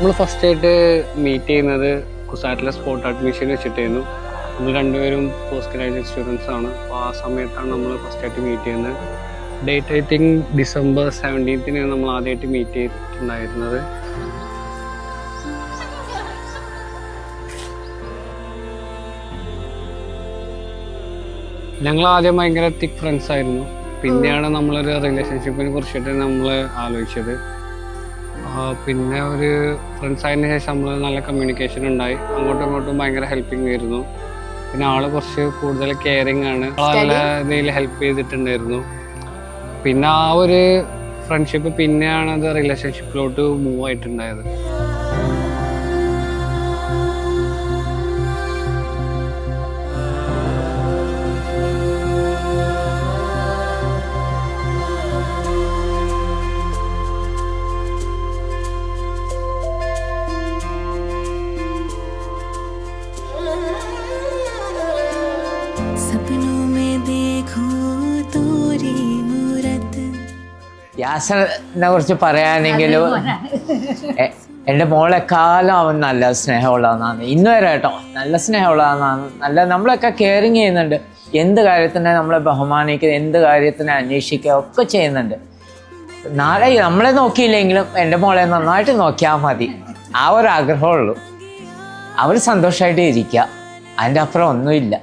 നമ്മൾ ഫസ്റ്റ് ആയിട്ട് മീറ്റ് ചെയ്യുന്നത് കുസാറ്റിലെ സ്പോട്ട് അഡ്മിഷൻ വെച്ചിട്ടായിരുന്നു. നമ്മൾ രണ്ടുപേരും പോസ്റ്റ് ഗ്രാജുവേറ്റ് സ്റ്റുഡൻസ് ആണ്. അപ്പോൾ ആ സമയത്താണ് നമ്മൾ ഫസ്റ്റ് ആയിട്ട് മീറ്റ് ചെയ്യുന്നത്. Date I think December 17th നമ്മൾ ആദ്യമായിട്ട് മീറ്റ് ചെയ്തിട്ടുണ്ടായിരുന്നത്. ഞങ്ങൾ ആദ്യം ഭയങ്കര തിക്ക് ഫ്രണ്ട്സ് ആയിരുന്നു. പിന്നെയാണ് നമ്മളൊരു റിലേഷൻഷിപ്പിനെ കുറിച്ചിട്ട് നമ്മൾ ആലോചിച്ചത്. പിന്നെ ഒരു ഫ്രണ്ട്സ് ആയതിനു ശേഷം നമ്മൾ നല്ല കമ്മ്യൂണിക്കേഷൻ ഉണ്ടായി. അങ്ങോട്ടും ഇങ്ങോട്ടും ഭയങ്കര ഹെൽപ്പിംഗ് ആയിരുന്നു. പിന്നെ ആള് കുറച്ച് കൂടുതൽ കെയറിങ് ആണ്. നല്ല രീതിയിൽ ഹെൽപ്പ് ചെയ്തിട്ടുണ്ടായിരുന്നു. പിന്നെ ആ ഒരു ഫ്രണ്ട്ഷിപ്പ് പിന്നെയാണ് അത് റിലേഷൻഷിപ്പിലോട്ട് മൂവ് ആയിട്ടുണ്ടായത്. യാസനെ കുറിച്ച് പറയാനെങ്കിലും എൻ്റെ മോളെക്കാലം അവൻ നല്ല സ്നേഹമുള്ളതെന്നാണ്. ഇന്ന് വരെ കേട്ടോ നല്ല സ്നേഹമുള്ളതെന്നാണ്. നല്ല നമ്മളൊക്കെ കെയറിങ് ചെയ്യുന്നുണ്ട്. എന്ത് കാര്യത്തിന് നമ്മളെ ബഹുമാനിക്കുക, എന്ത് കാര്യത്തിന് അന്വേഷിക്കുക ഒക്കെ ചെയ്യുന്നുണ്ട്. നാളെ നമ്മളെ നോക്കിയില്ലെങ്കിലും എൻ്റെ മോളെ നന്നായിട്ട് നോക്കിയാൽ മതി, ആ ഒരു ആഗ്രഹമുള്ളൂ. അവർ സന്തോഷമായിട്ട് ഇരിക്കുക, അതിൻ്റെ അപ്പുറം ഒന്നുമില്ല.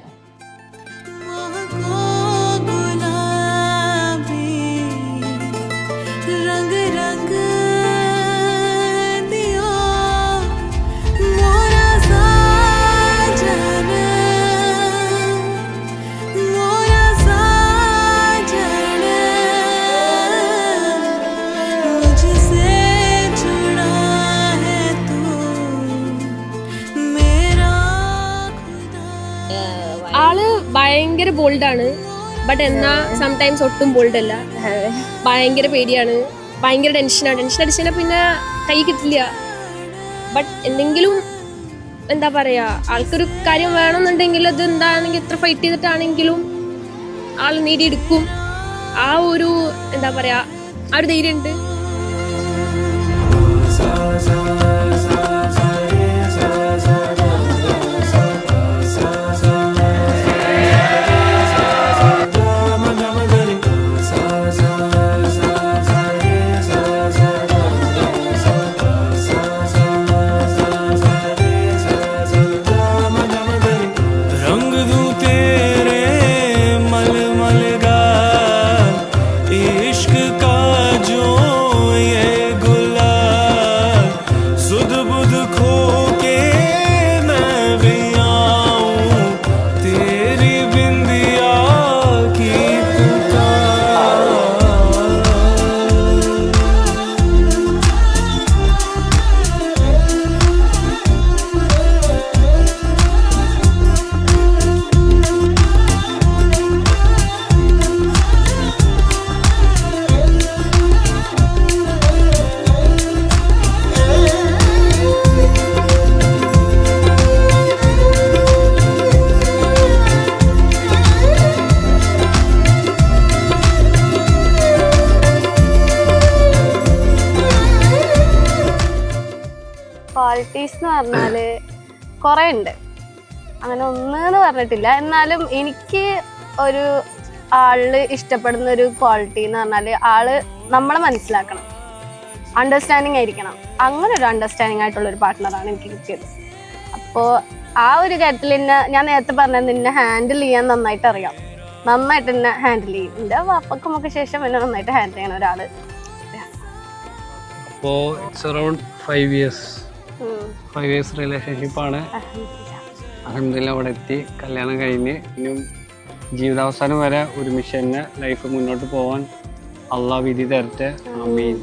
ഭയങ്കര ബോൾഡാണ്. ബട്ട് എന്നാ സംടൈംസ് ഒട്ടും ബോൾഡ് അല്ല. ഭയങ്കര പേടിയാണ്, ഭയങ്കര ടെൻഷനാണ്. ടെൻഷൻ അടിച്ചാൽ പിന്നെ കൈ കിട്ടില്ല. ബട്ട് എന്തെങ്കിലും എന്താ പറയാ, ആൾക്കൊരു കാര്യം വേണമെന്നുണ്ടെങ്കിൽ അത് എന്താണെങ്കിൽ എത്ര ഫൈറ്റ് ചെയ്തിട്ടാണെങ്കിലും ആൾ നേടിയെടുക്കും. ആ ഒരു എന്താ പറയാ, ആ ഒരു ധൈര്യം ഉണ്ട്. ക്വാളിറ്റീസ് എന്ന് പറഞ്ഞാൽ കുറേ ഉണ്ട്, അങ്ങനെ ഒന്നെന്ന് പറഞ്ഞിട്ടില്ല. എന്നാലും എനിക്ക് ഒരു ആളിൽ ഇഷ്ടപ്പെടുന്ന ഒരു ക്വാളിറ്റി എന്ന് പറഞ്ഞാൽ ആള് നമ്മളെ മനസ്സിലാക്കണം, അണ്ടർസ്റ്റാൻഡിങ് ആയിരിക്കണം. അങ്ങനെ ഒരു അണ്ടർസ്റ്റാൻഡിങ് ആയിട്ടുള്ളൊരു പാർട്ട്ണറാണ് എനിക്ക് കിട്ടിയത്. അപ്പോൾ ആ ഒരു കാര്യത്തിൽ ഞാൻ നേരത്തെ പറഞ്ഞത് നിന്നെ ഹാൻഡിൽ ചെയ്യാൻ നന്നായിട്ട് അറിയാം, നന്നായിട്ട് എന്നെ ഹാൻഡിൽ ചെയ്യും. എൻ്റെ വാപ്പക്കും ഒക്കെ ശേഷം എന്നെ നന്നായിട്ട് ഹാൻഡിൽ ചെയ്യണ ഒരാള്. അപ്പോൾ ഇറ്റ്സ് അറൗണ്ട് 5 years റിലേഷൻഷിപ്പാണ്. അൽഹംദുലില്ലാ അവിടെ എത്തി, കല്യാണം കഴിഞ്ഞ് ഇനിയും ജീവിതാവസാനം വരെ ഒരുമിച്ച് തന്നെ ലൈഫ് മുന്നോട്ട് പോകാൻ അള്ളാഹ് വിധി തരട്ടെ. ആമീൻ.